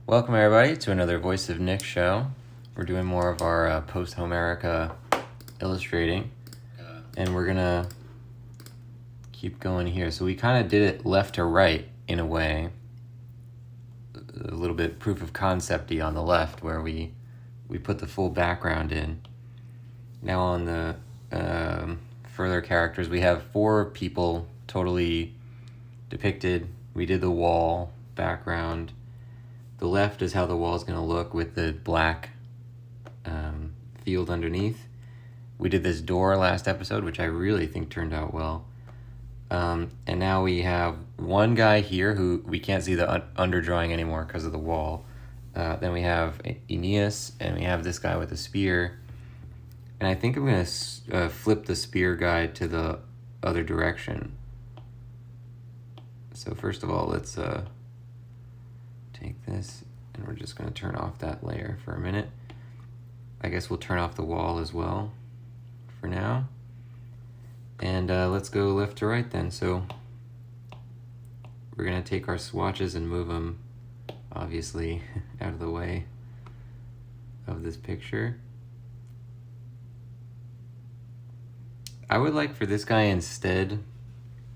Welcome everybody to another Voice of Nick show. We're doing more of our Posthomerica illustrating, and we're gonna keep going here. So we kind of did it left to right in a way, a little bit proof of concept-y on the left where we put the full background in. Now on the further characters, we have 4 people totally depicted. We did the wall background. The left is how the wall is going to look with the black field underneath. We did this door last episode, which I really think turned out well. And now we have one guy here who we can't see the underdrawing anymore because of the wall. Then we have AENEAS, and we have this guy with a spear. And I think I'm going to flip the spear guy to the other direction. So first of all, let's take this, and we're just going to turn off that layer for a minute. I guess we'll turn off the wall as well for now. And let's go left to right then. So we're going to take our swatches and move them, obviously, out of the way of this picture. I would like for this guy, instead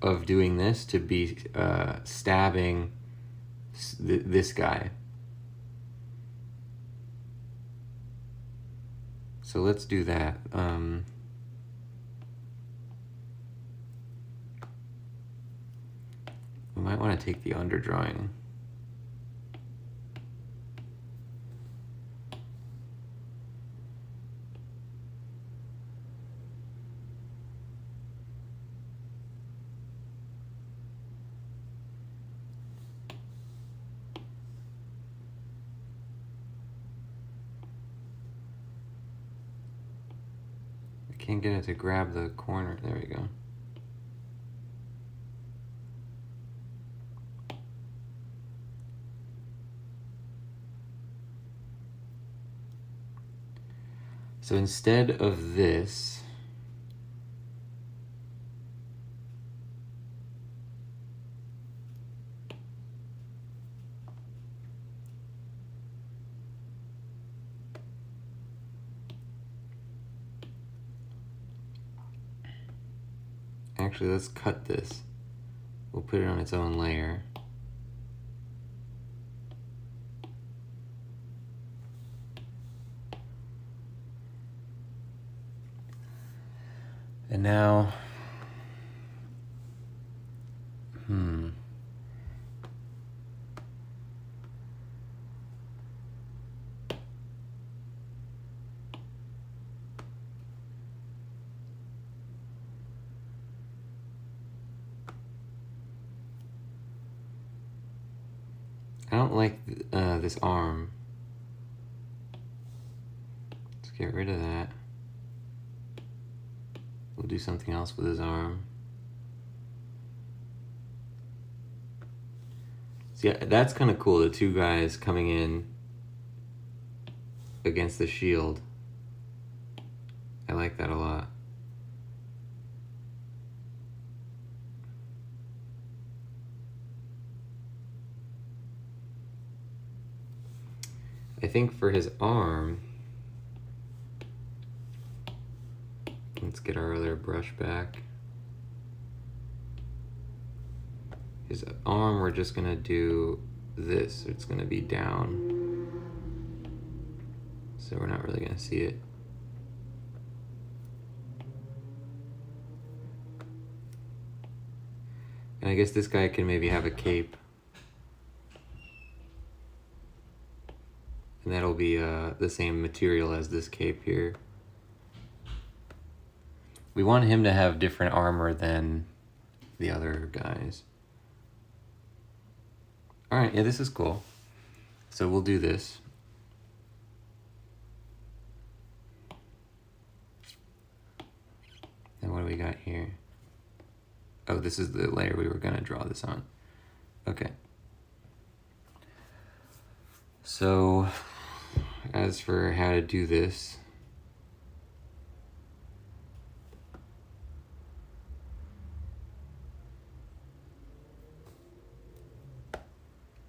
of doing this, to be stabbing this guy. So let's do that. We might want to take the underdrawing. Can't get it to grab the corner. There we go. So instead of this, actually, let's cut this. We'll put it on its own layer. And now, I don't like this arm. Let's get rid of that. We'll do something else with his arm. So yeah, that's kind of cool, the 2 guys coming in against the shield. I like that a lot. I think for his arm, let's get our other brush back. His arm, we're just gonna do this. It's gonna be down. So we're not really gonna see it. And I guess this guy can maybe have a cape. And that'll be the same material as this cape here. We want him to have different armor than the other guys. All right, yeah, this is cool. So we'll do this. And what do we got here? Oh, this is the layer we were gonna draw this on. Okay. So, as for how to do this,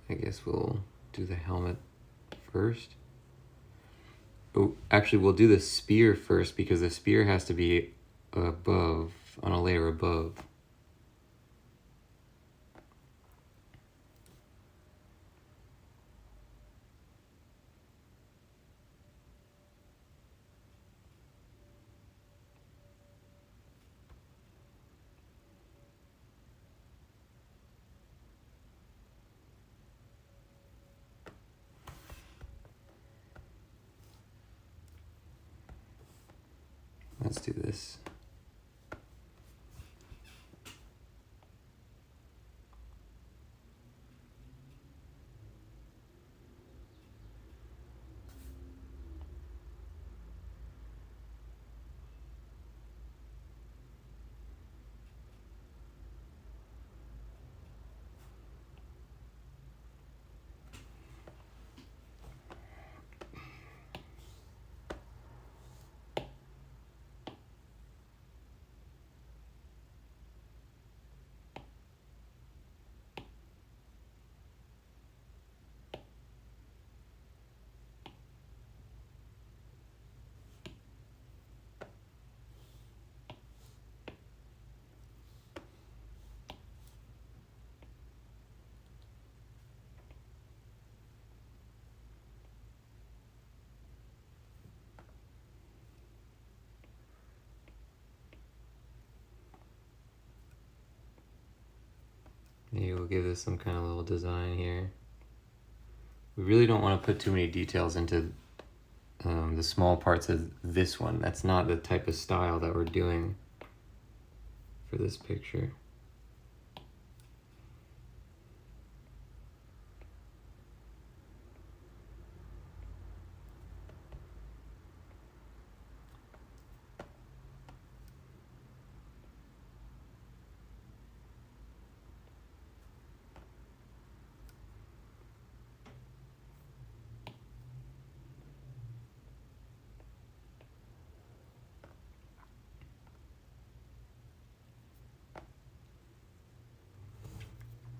I guess we'll do the helmet first. Oh, actually, we'll do the spear first because the spear has to be above, on a layer above. Let's do this. Maybe we'll give this some kind of little design here. We really don't want to put too many details into the small parts of this one. That's not the type of style that we're doing for this picture.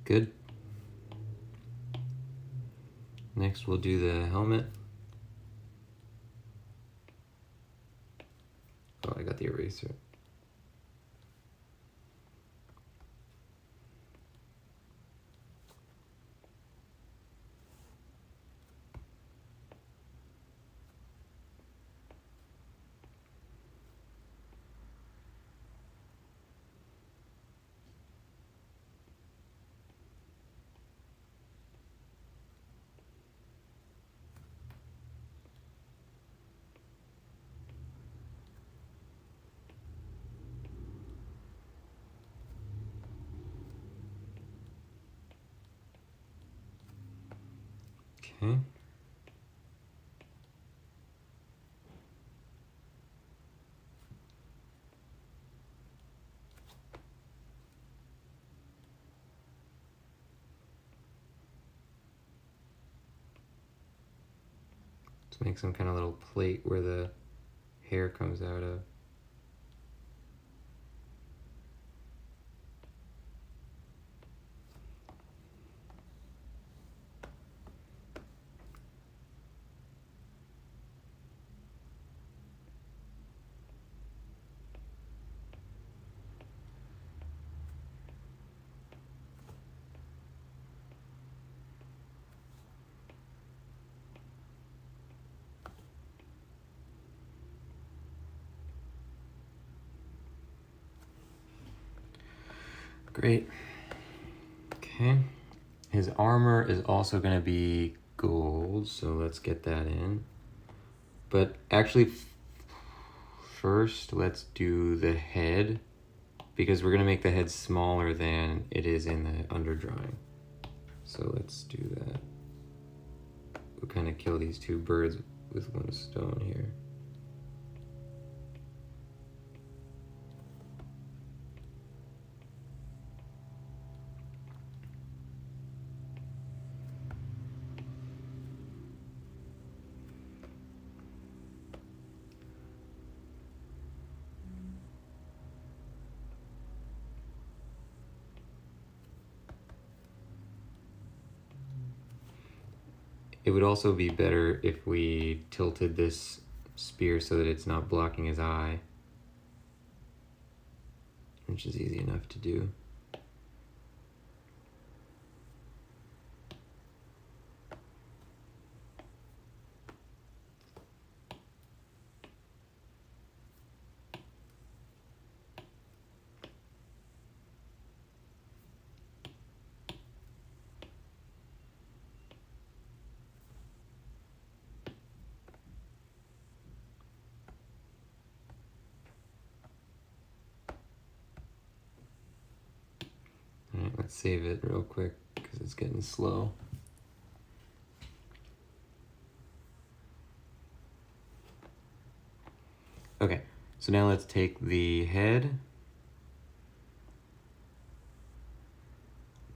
Good. Next we'll do the helmet. Oh, I got the eraser. Okay. Let's make some kind of little plate where the hair comes out of. Great. Okay. His armor is also going to be gold, so let's get that in. But actually, first let's do the head, because we're going to make the head smaller than it is in the underdrawing. So let's do that. We'll kind of kill these two birds with one stone here. It would also be better if we tilted this spear so that it's not blocking his eye, which is easy enough to do. All right, let's save it real quick because it's getting slow. Okay, so now let's take the head,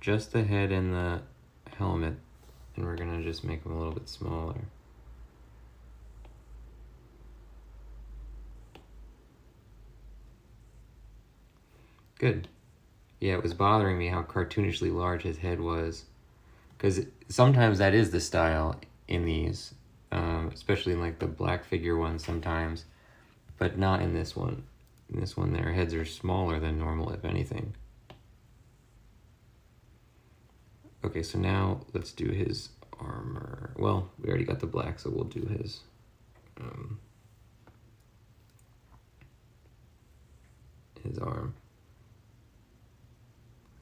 just the head and the helmet, and we're gonna just make them a little bit smaller. Good. Yeah, it was bothering me how cartoonishly large his head was, because sometimes that is the style in these, especially in like the black figure ones sometimes, but not in this one. In this one, their heads are smaller than normal, if anything. Okay, so now let's do his armor. Well, we already got the black, so we'll do his arm.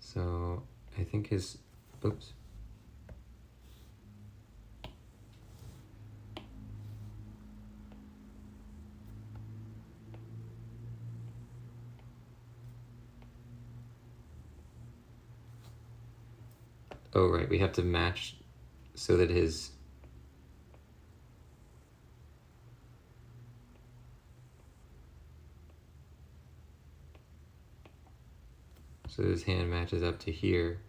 So I think his, oops. Oh, right, we have to match so that his, so his hand matches up to here.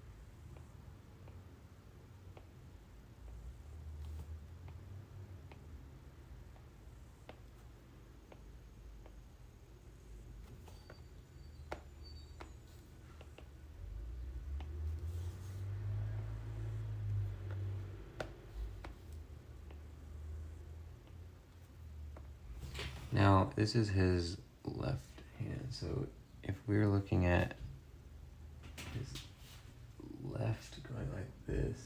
Now, this is his left hand, so if we're looking at his left going like this,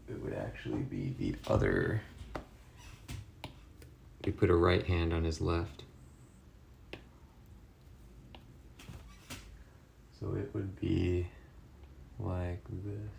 it would actually be the other. We put a right hand on his left. So it would be like this.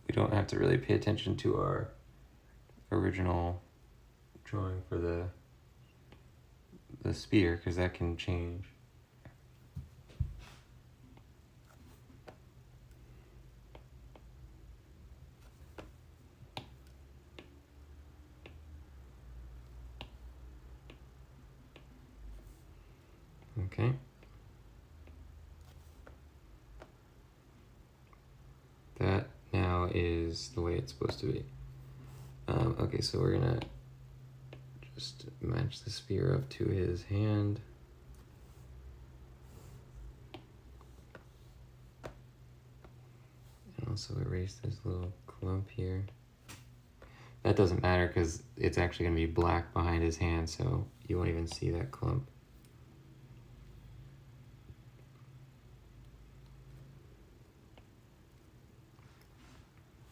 We don't have to really pay attention to our original drawing for the spear, because that can change. Okay. That now is the way it's supposed to be. Okay, so we're gonna just match the spear up to his hand. And also erase this little clump here. That doesn't matter because it's actually gonna be black behind his hand, so you won't even see that clump.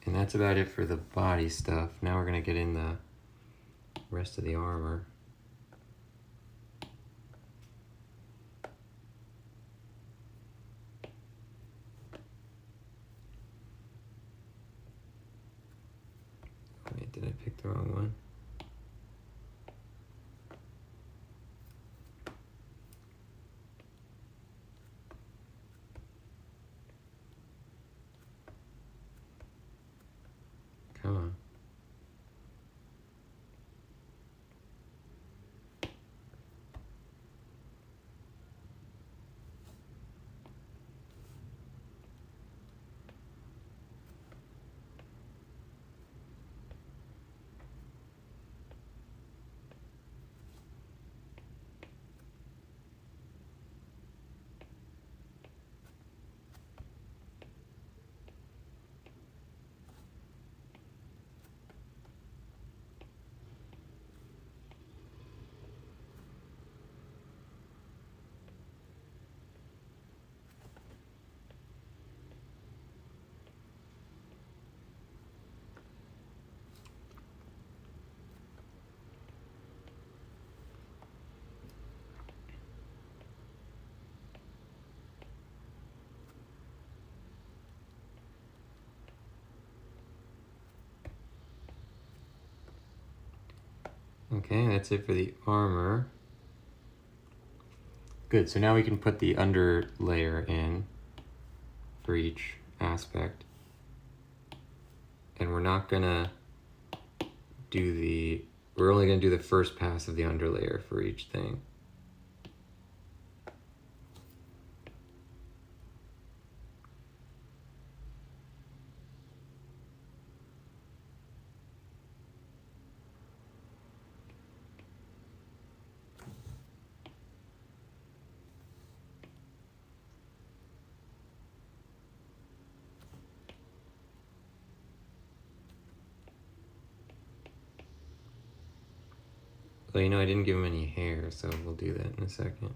And that's about it for the body stuff. Now we're gonna get in the rest of the armor. Wait, did I pick the wrong one? Come on. Okay, that's it for the armor. Good, so now we can put the under layer in for each aspect. And we're not gonna do we're only gonna do the first pass of the under layer for each thing. Well, you know, I didn't give him any hair, so we'll do that in a second.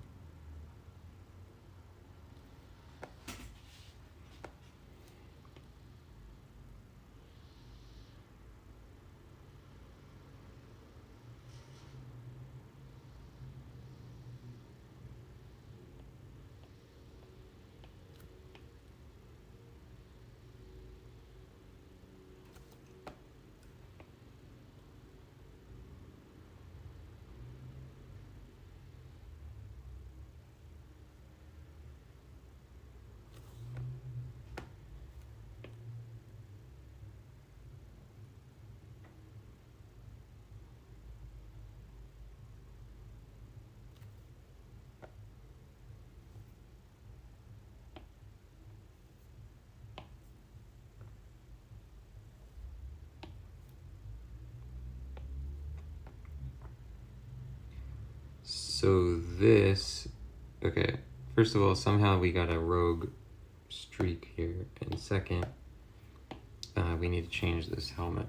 So this, okay, first of all, somehow we got a rogue streak here, and second, we need to change this helmet.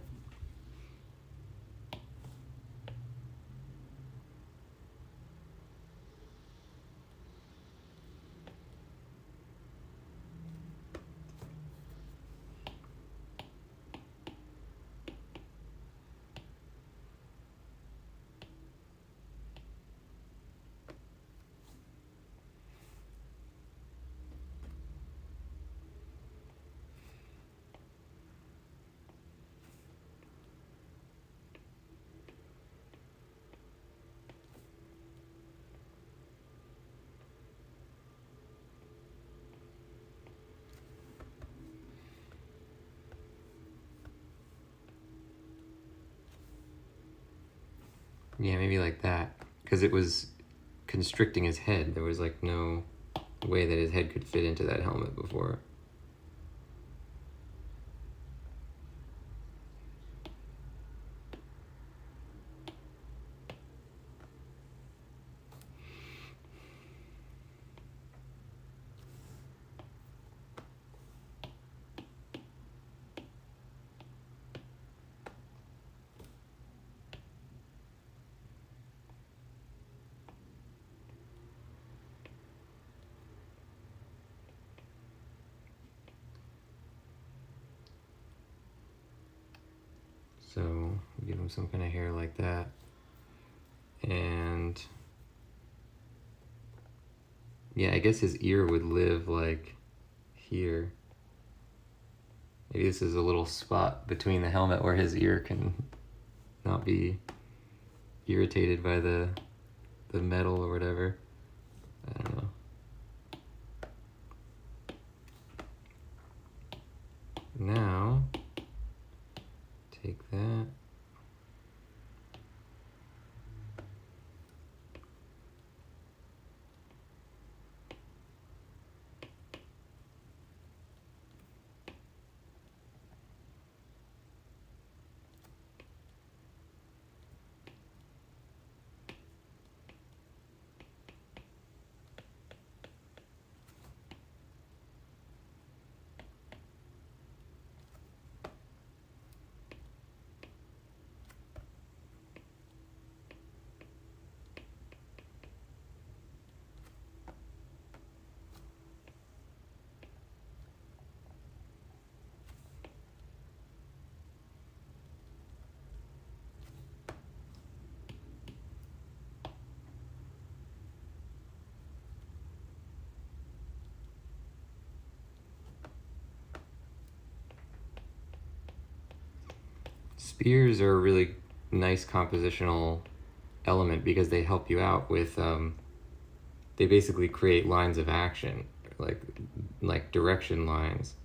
Yeah, maybe like that, because it was constricting his head. There was like no way that his head could fit into that helmet before. So give him some kind of hair like that. And yeah, I guess his ear would live like here. Maybe this is a little spot between the helmet where his ear can not be irritated by the metal or whatever. I don't know. Now, take that. Spears are a really nice compositional element because they help you out with, they basically create lines of action, like direction lines,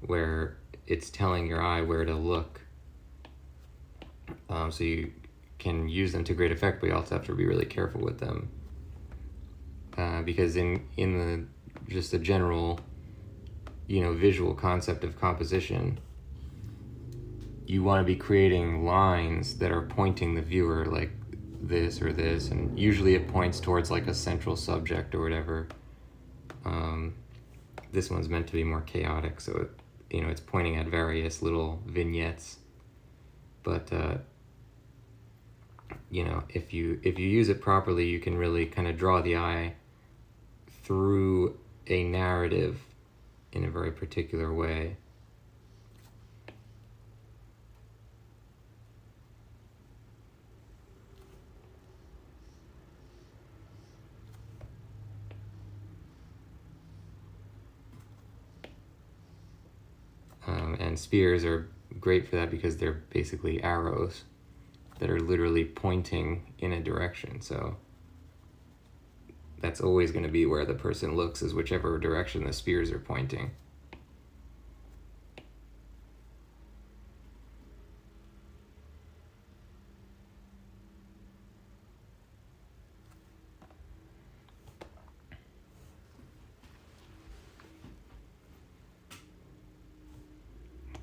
where it's telling your eye where to look. So you can use them to great effect, but you also have to be really careful with them. Because in the just the general, visual concept of composition, you want to be creating lines that are pointing the viewer like this or this, and usually it points towards like a central subject or whatever. This one's meant to be more chaotic, so it's pointing at various little vignettes. But if you use it properly, you can really kind of draw the eye through a narrative in a very particular way. And spears are great for that because they're basically arrows that are literally pointing in a direction. So that's always going to be where the person looks, is whichever direction the spears are pointing.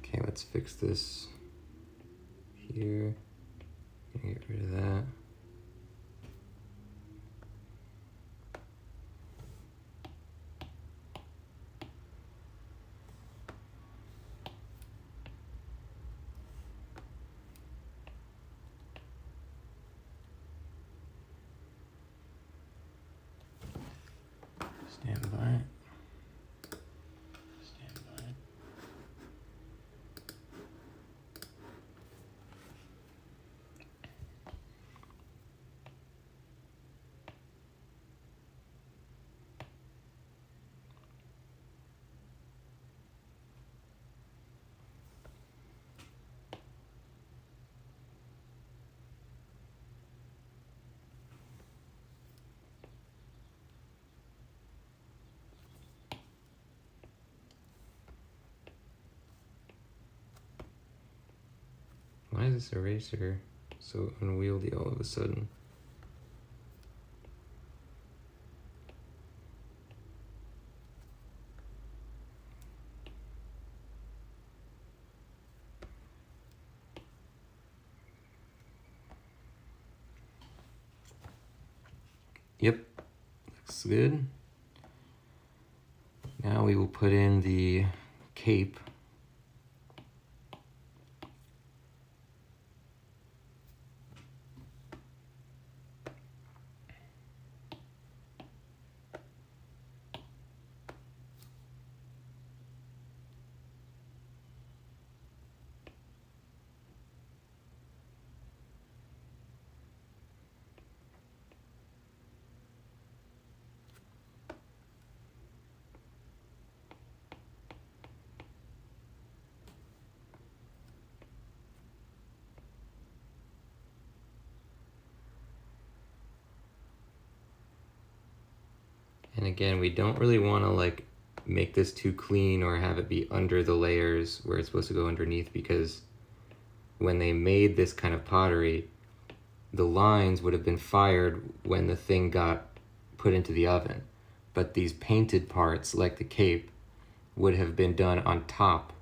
Okay, let's fix this here. Get rid of that. Stand by. Why is this eraser so unwieldy all of a sudden? Yep, looks good. Now we will put in the cape. And again, we don't really want to make this too clean or have it be under the layers where it's supposed to go underneath, because when they made this kind of pottery, the lines would have been fired when the thing got put into the oven. But these painted parts, like the cape, would have been done on top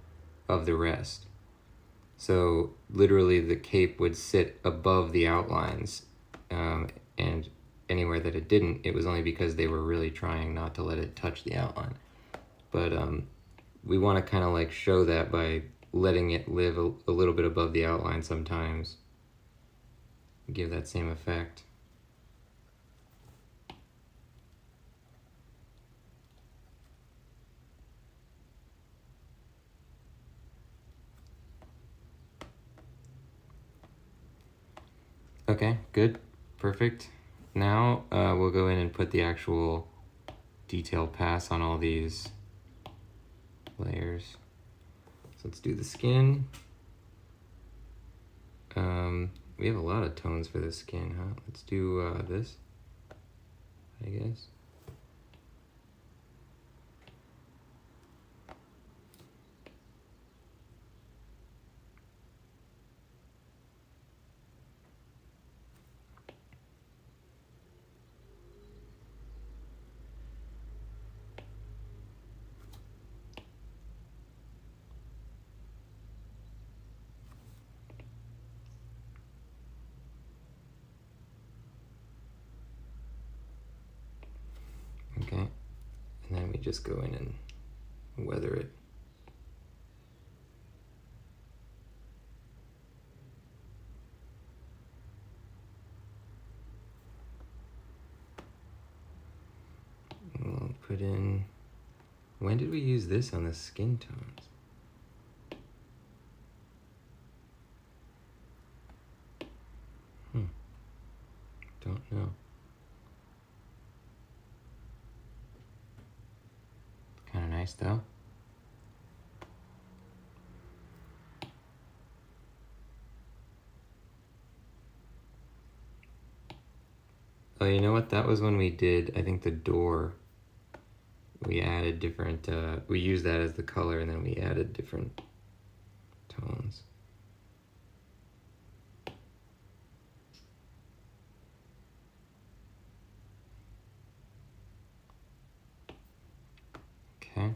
of the rest. So literally the cape would sit above the outlines, and anywhere that it didn't, it was only because they were really trying not to let it touch the outline. But we want to kind of like show that by letting it live a little bit above the outline sometimes. Give that same effect. Okay, good, perfect. Now we'll go in and put the actual detail pass on all these layers. So let's do the skin. We have a lot of tones for the skin, huh? Let's do this, I guess. Okay, and then we just go in and weather it. We'll put in, when did we use this on the skin tones? Don't know. Kind of nice though. Oh, you know what? That was when we did, I think, the door. We added different, we used that as the color, and then we added different tones. Okay.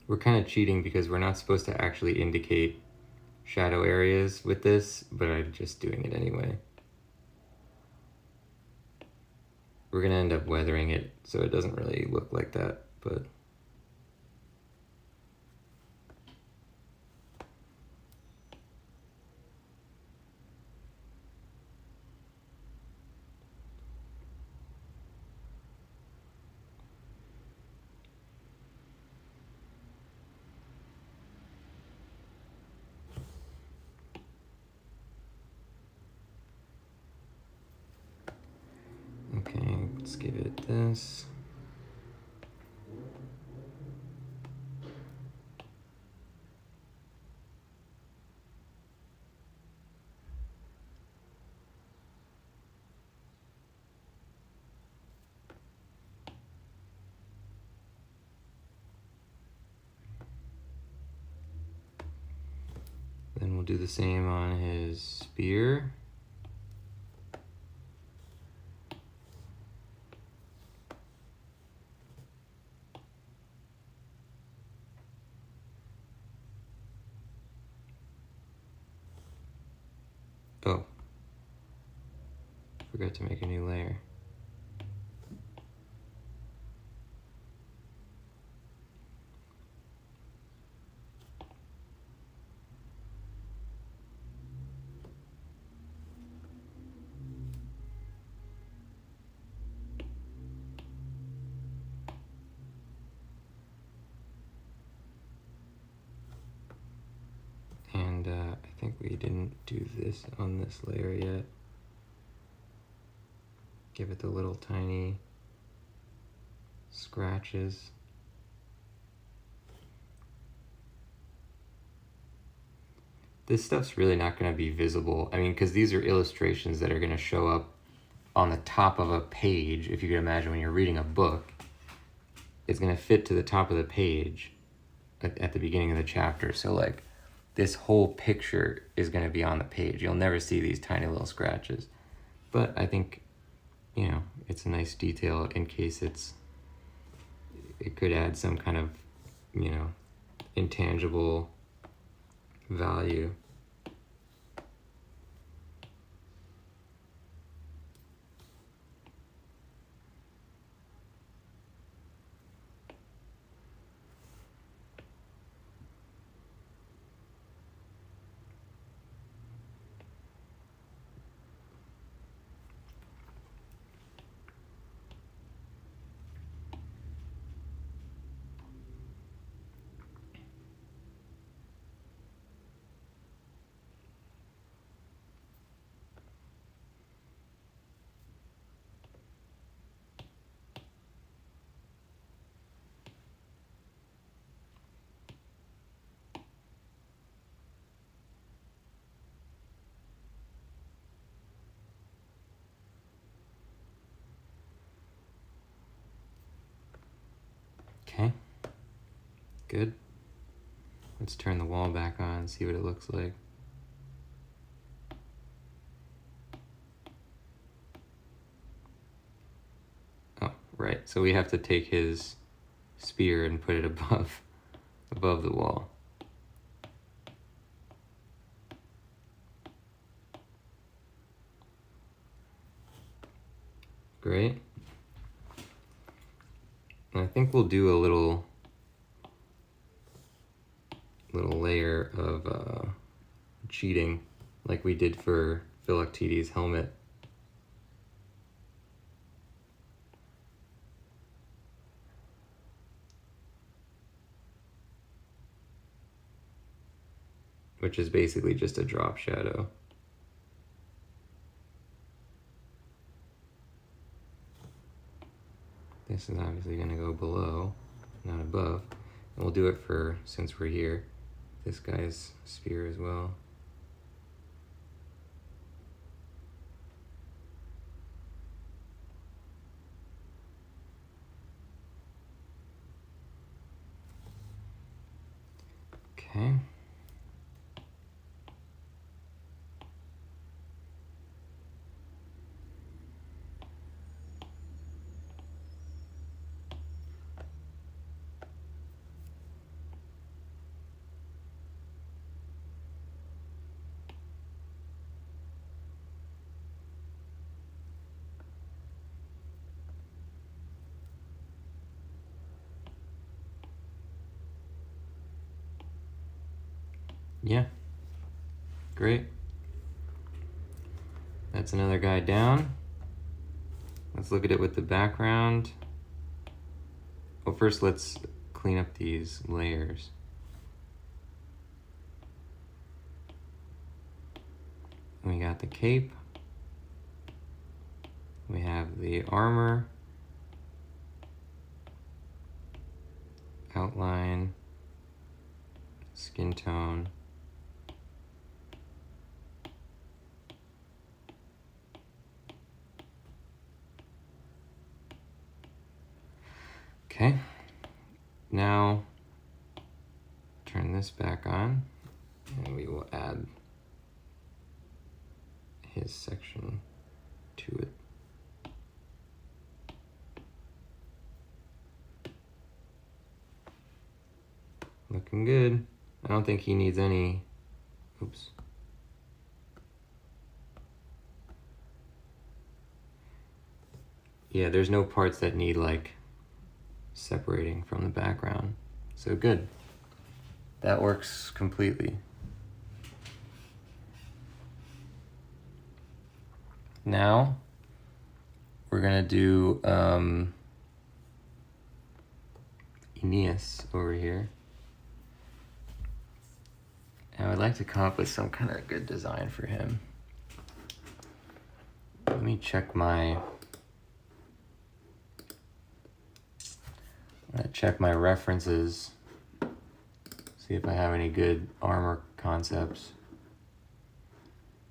We're kind of cheating because we're not supposed to actually indicate shadow areas with this, but I'm just doing it anyway. We're gonna end up weathering it so it doesn't really look like that, but okay, let's give it this. Then we'll do the same on his spear. Oh, forgot to make a new layer. didn't do this on this layer yet. Give it the little tiny scratches. This stuff's really not going to be visible. I mean, because these are illustrations that are going to show up on the top of a page. If you can imagine when you're reading a book, it's going to fit to the top of the page at the beginning of the chapter. So like this whole picture is going to be on the page. You'll never see these tiny little scratches. But I think, you know, it's a nice detail in case it could add some kind of, you know, intangible value. Okay, good. Let's turn the wall back on and see what it looks like. Oh, right, so we have to take his spear and put it above the wall. Great. I think we'll do a little layer of cheating like we did for Philoctetes' helmet. Which is basically just a drop shadow. This is obviously going to go below, not above. And we'll do it for, since we're here, this guy's spear as well. Okay. Yeah, great. That's another guy down. Let's look at it with the background. Well, first let's clean up these layers. We got the cape. We have the armor. Outline. Skin tone. Okay, now turn this back on and we will add his section to it. Looking good. I don't think he needs any, oops. Yeah, there's no parts that need like separating from the background. So good. That works completely. Now we're gonna do AENEAS over here. And I would like to come up with some kind of good design for him. Let me check my... I'm gonna check my references, see if I have any good armor concepts.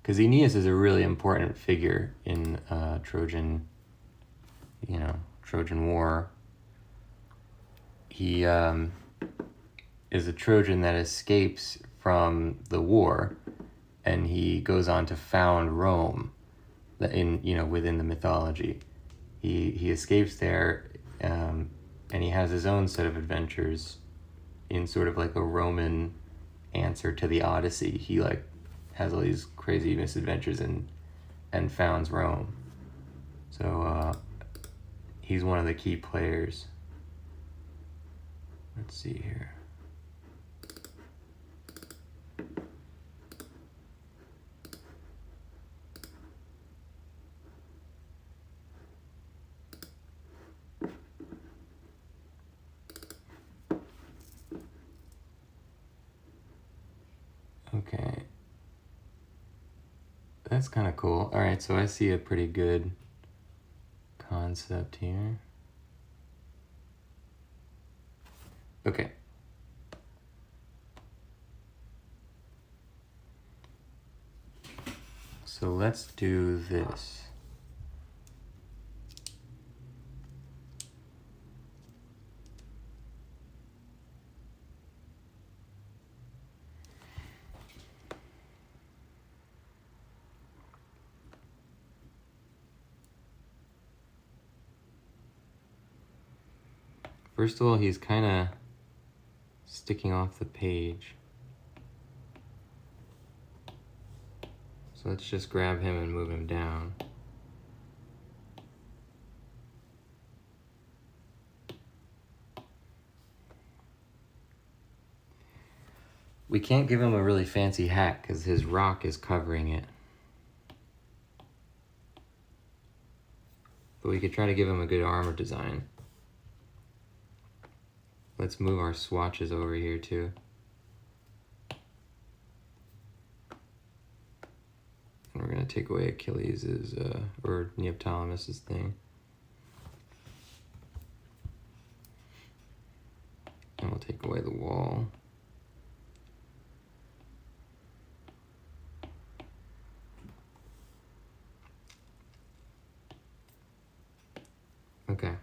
Because AENEAS is a really important figure in Trojan, Trojan War. He is a Trojan that escapes from the war, and he goes on to found Rome. Within the mythology, he escapes there, and he has his own set of adventures in sort of like a Roman answer to the Odyssey. He like has all these crazy misadventures and founds Rome. So he's one of the key players. Let's see here. Okay. That's kind of cool. All right, so I see a pretty good concept here. Okay. So let's do this. First of all, he's kind of sticking off the page. So let's just grab him and move him down. We can't give him a really fancy hat because his rock is covering it. But we could try to give him a good armor design. Let's move our swatches over here too. And we're gonna take away Achilles's, or Neoptolemus's thing. And we'll take away the wall. Okay.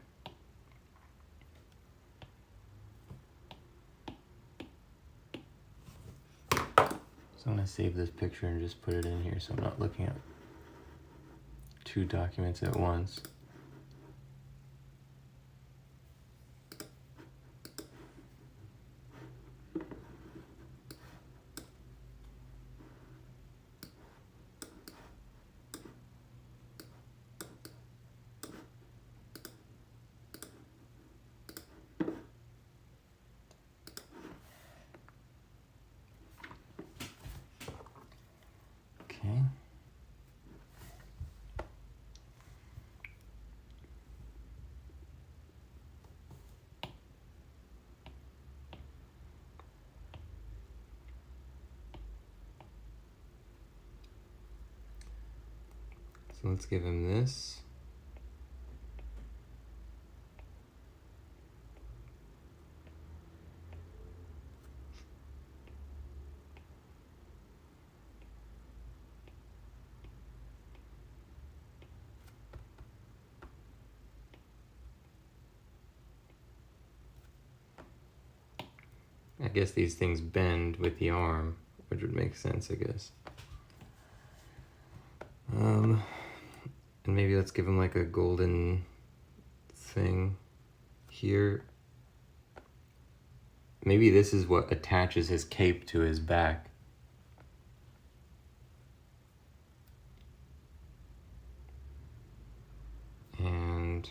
So I'm going to save this picture and just put it in here so I'm not looking at two documents at once. Okay. So let's give him this. I guess these things bend with the arm, which would make sense, I guess. And maybe let's give him like a golden thing here. Maybe this is what attaches his cape to his back. And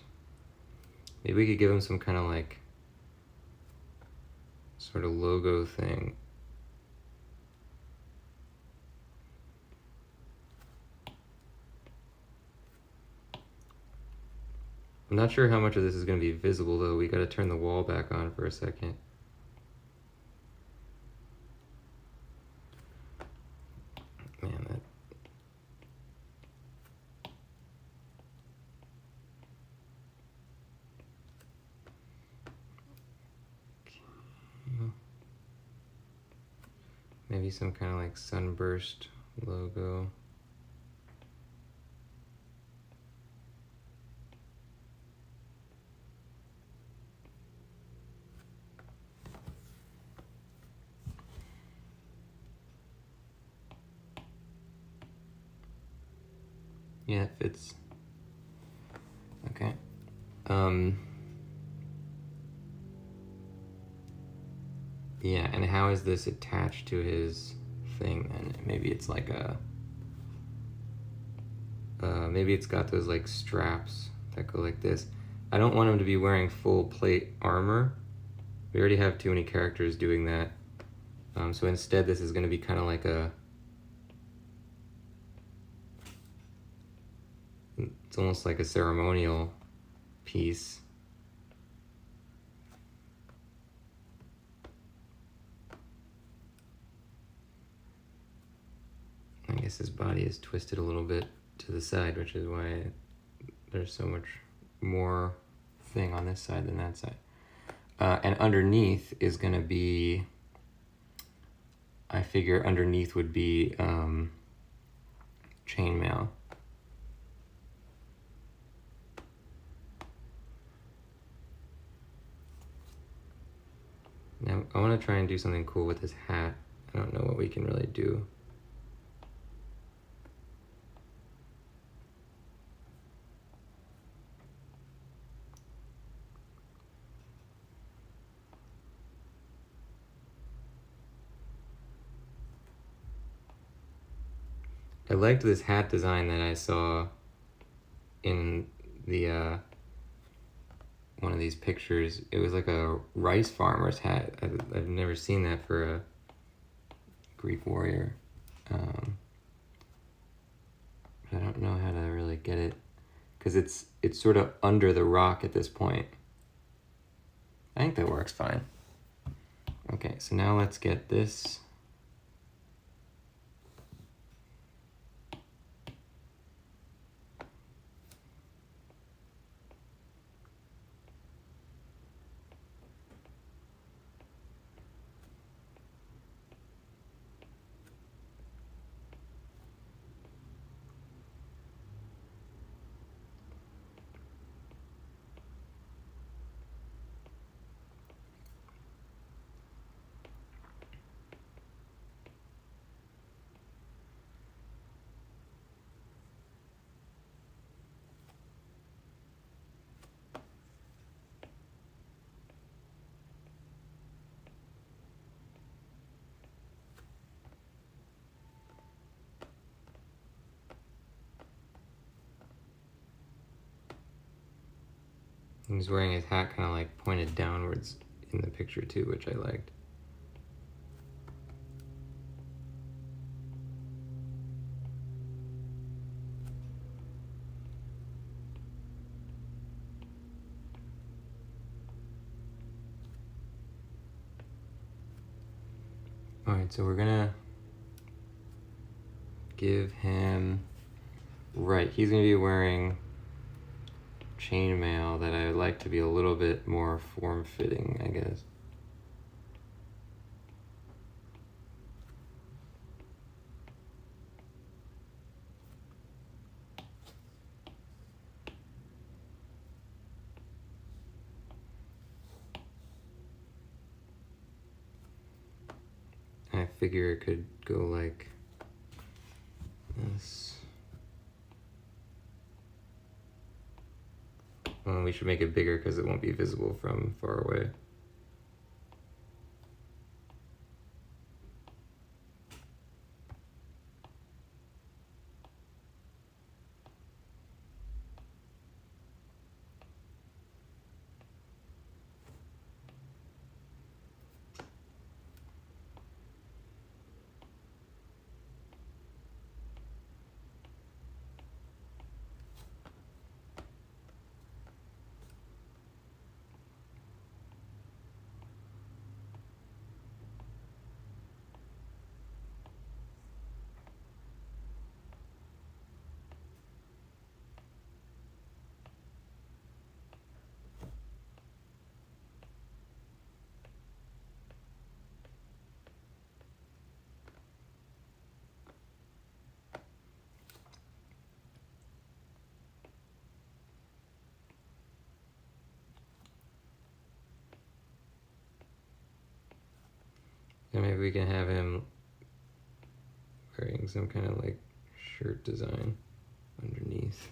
maybe we could give him some kind of like sort of logo thing. I'm not sure how much of this is going to be visible though. We got to turn the wall back on for a second. Maybe some kind of like sunburst logo. Yeah, it fits. Okay. Yeah, and how is this attached to his thing then? Maybe it's like a... maybe it's got those like straps that go like this. I don't want him to be wearing full plate armor. We already have too many characters doing that. So instead this is going to be kind of like a... It's almost like a ceremonial piece. I guess his body is twisted a little bit to the side, which is why there's so much more thing on this side than that side. And underneath is going to be... I figure underneath would be chainmail. Now, I want to try and do something cool with his hat. I don't know what we can really do. I liked this hat design that I saw in the one of these pictures. It was like a rice farmer's hat. I've never seen that for a Greek warrior. I don't know how to really get it, because it's sort of under the rock at this point. I think that works fine. Okay, so now let's get this. He's wearing his hat kind of like pointed downwards in the picture too, which I liked. All right, so we're gonna give him, right, he's gonna be wearing chainmail that I would like to be a little bit more form-fitting, I guess. I figure it could go like this. Well, we should make it bigger because it won't be visible from far away. Maybe we can have him wearing some kind of like shirt design underneath.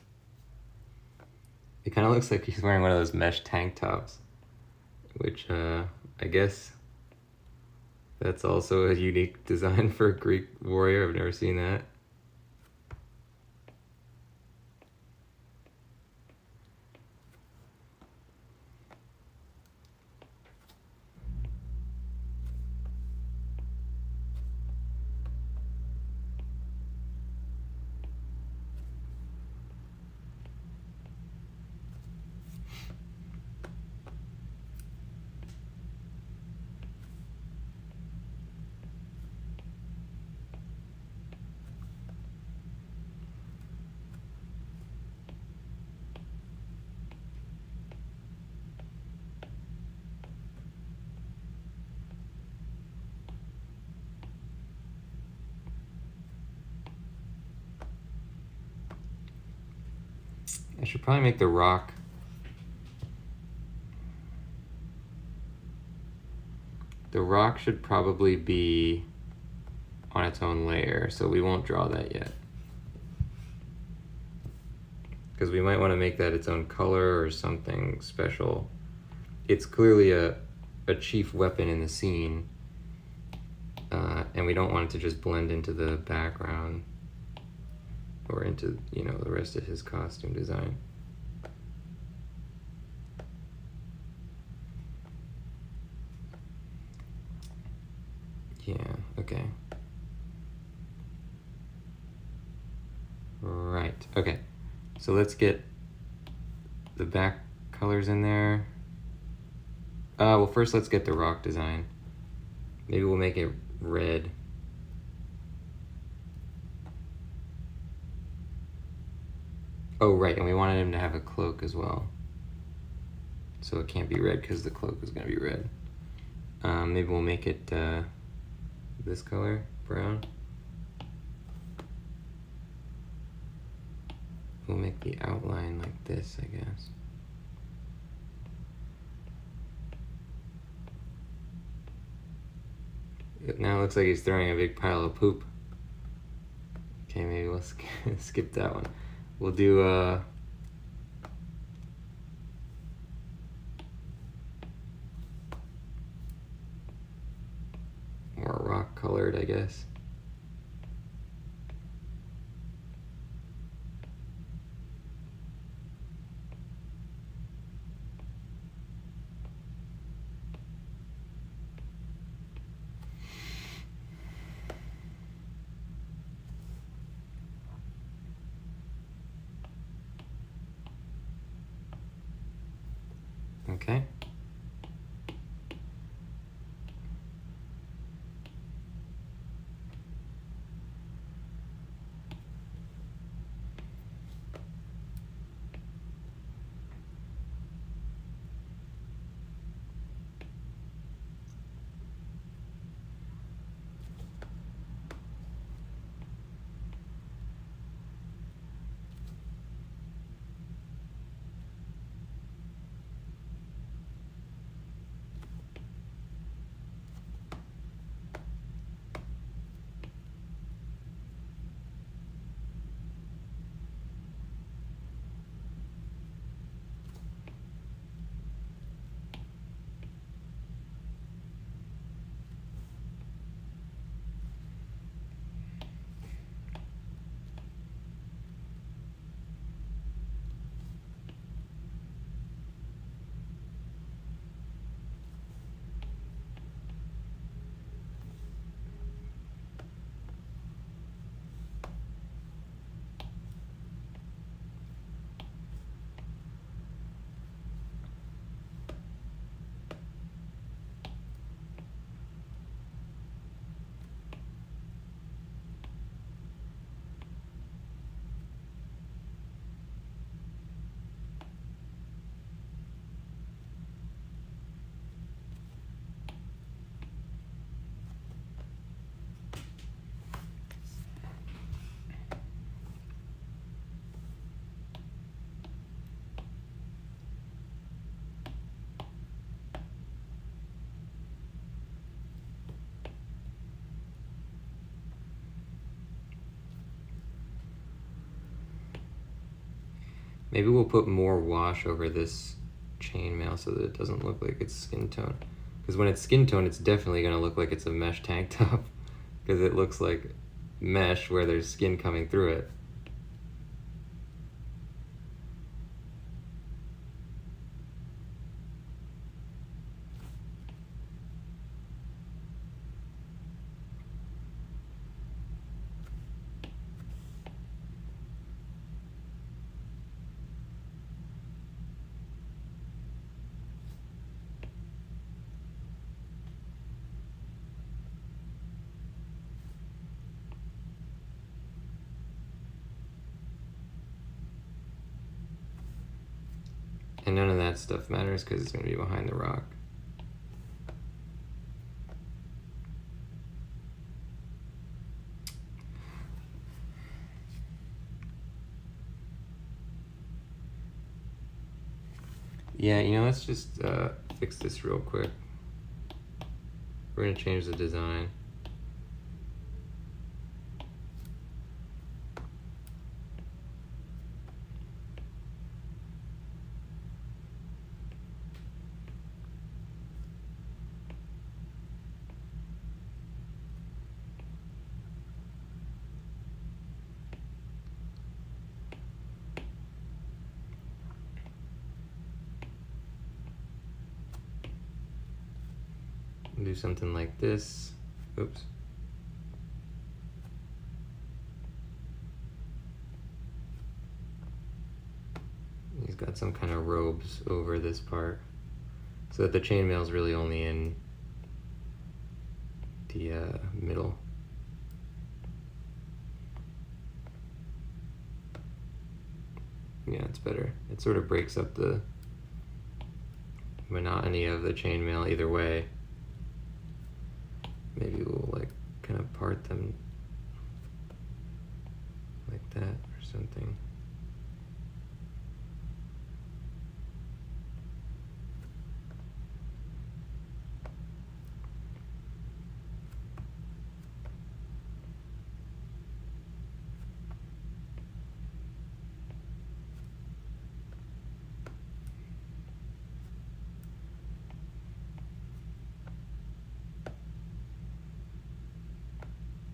It kind of looks like he's wearing one of those mesh tank tops, which I guess that's also a unique design for a Greek warrior. I've never seen that. I should probably make the rock should probably be on its own layer, so we won't draw that yet. Because we might want to make that its own color or something special. It's clearly a chief weapon in the scene, and we don't want it to just blend into the background or into, you know, the rest of his costume design. Yeah, okay. Right, okay. So let's get the back colors in there. Well, first let's get the rock design. Maybe we'll make it red. Oh, right, and we wanted him to have a cloak as well. So it can't be red because the cloak is gonna be red. Maybe we'll make it this color, brown. We'll make the outline like this, I guess. It now looks like he's throwing a big pile of poop. Okay, maybe let's skip that one. We'll do more rock colored, I guess. Okay. Maybe we'll put more wash over this chainmail so that it doesn't look like it's skin tone. Because when it's skin tone, it's definitely going to look like it's a mesh tank top. Because it looks like mesh where there's skin coming through it. And none of that stuff matters because it's going to be behind the rock. Yeah, you know, let's just fix this real quick. We're going to change the design. Do something like this. Oops. He's got some kind of robes over this part so that the chainmail is really only in the middle. Yeah, it's better. It sort of breaks up the monotony of the chainmail either way. Maybe we'll like kind of part them like that or something.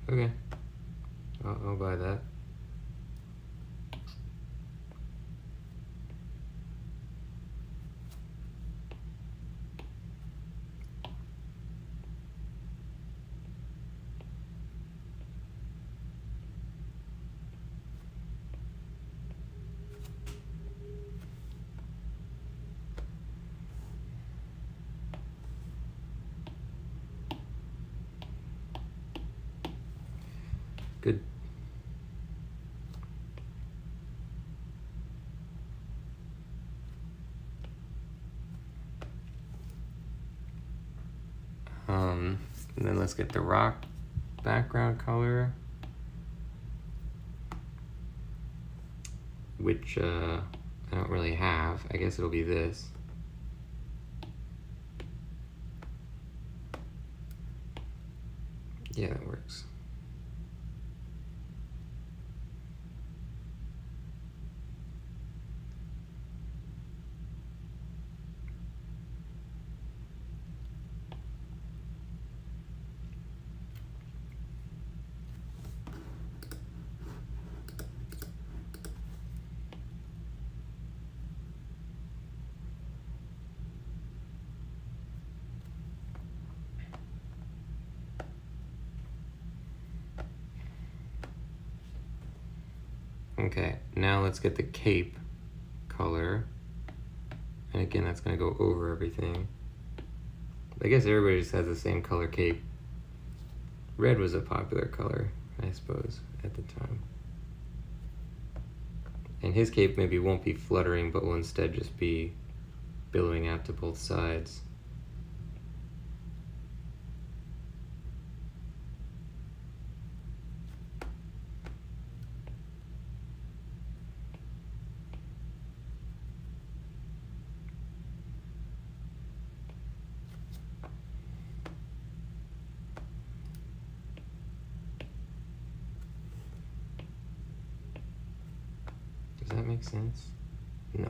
Okay, I'll buy that. Good. And then let's get the rock background color, which I don't really have. I guess it'll be this. Yeah, that works. Okay, now let's get the cape color. And again, that's gonna go over everything. I guess everybody just has the same color cape. Red was a popular color, I suppose, at the time. And his cape maybe won't be fluttering, but will instead just be billowing out to both sides. Does that make sense? No.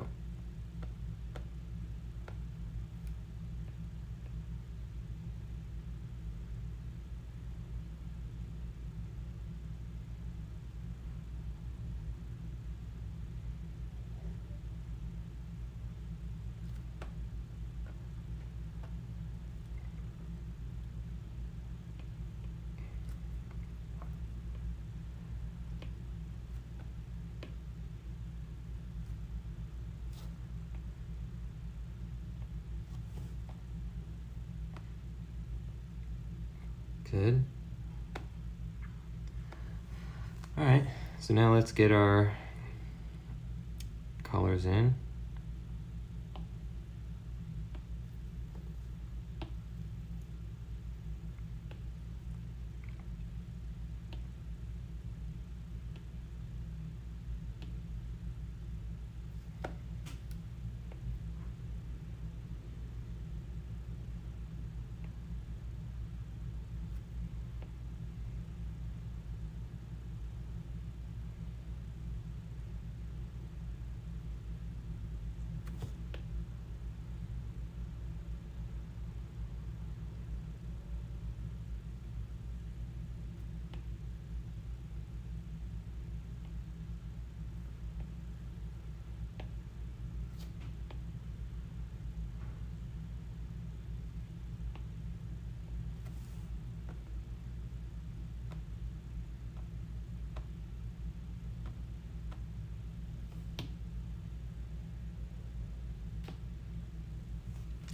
Good. All right, so now let's get our colors in.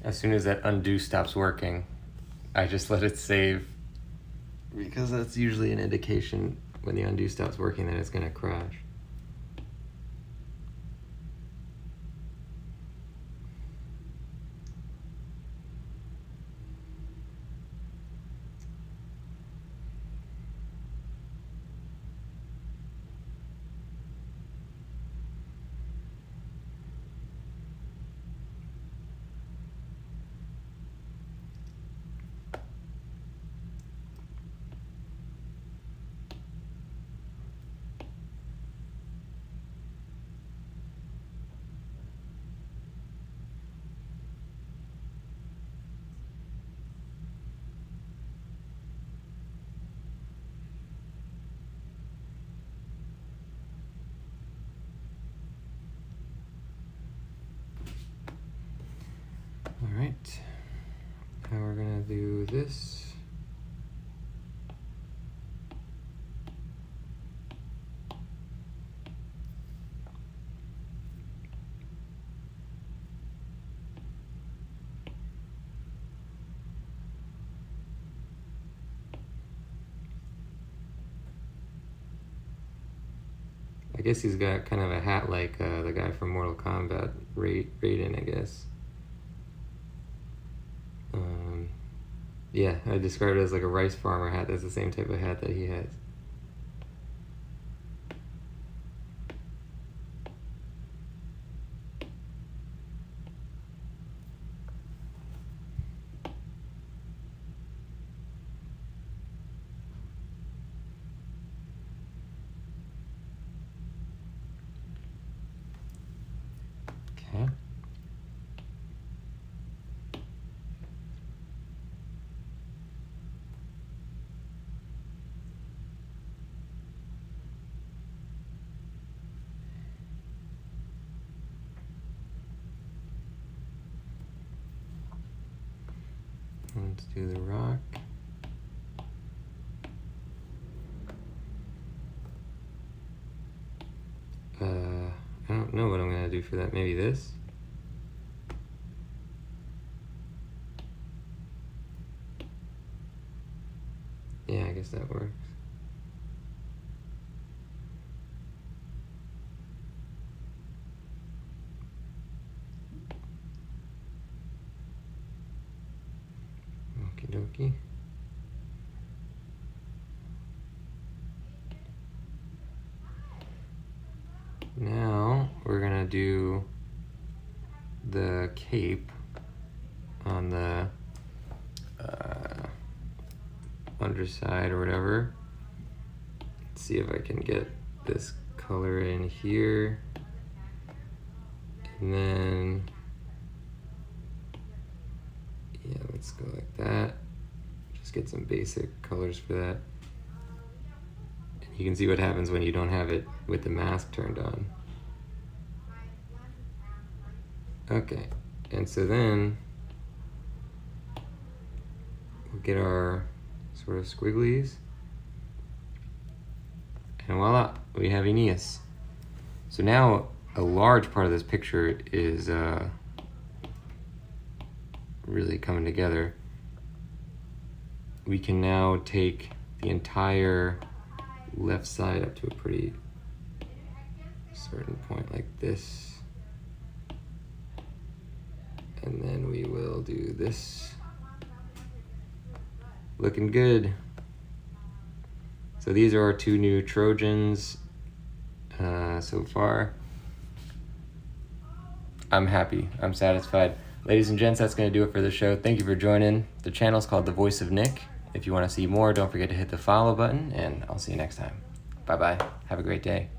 As soon as that undo stops working, I just let it save, because that's usually an indication when the undo stops working that it's going to crash. All right, now we're gonna do this. I guess he's got kind of a hat like the guy from Mortal Kombat, Raiden, I guess. Yeah, I described it as like a rice farmer hat. That's the same type of hat that he has. Okay. Let's do the rock. I don't know what I'm gonna do for that. Maybe this? Yeah, I guess that works. Okie dokie. Now we're gonna do the cape on the underside or whatever. Let's see if I can get this color in here And then, yeah, let's go like that. Just get some basic colors for that. And you can see what happens when you don't have it with the mask turned on. Okay, and so then we'll get our sort of squigglies. And voila, we have AENEAS. So now a large part of this picture is really coming together. We can now take the entire left side up to a pretty certain point like this. And then we will do this. Looking good. So these are our two new Trojans so far. I'm happy, I'm satisfied. Ladies and gents, that's gonna do it for the show. Thank you for joining. The channel's called The Voice of Nick. If you wanna see more, don't forget to hit the follow button, and I'll see you next time. Bye-bye, have a great day.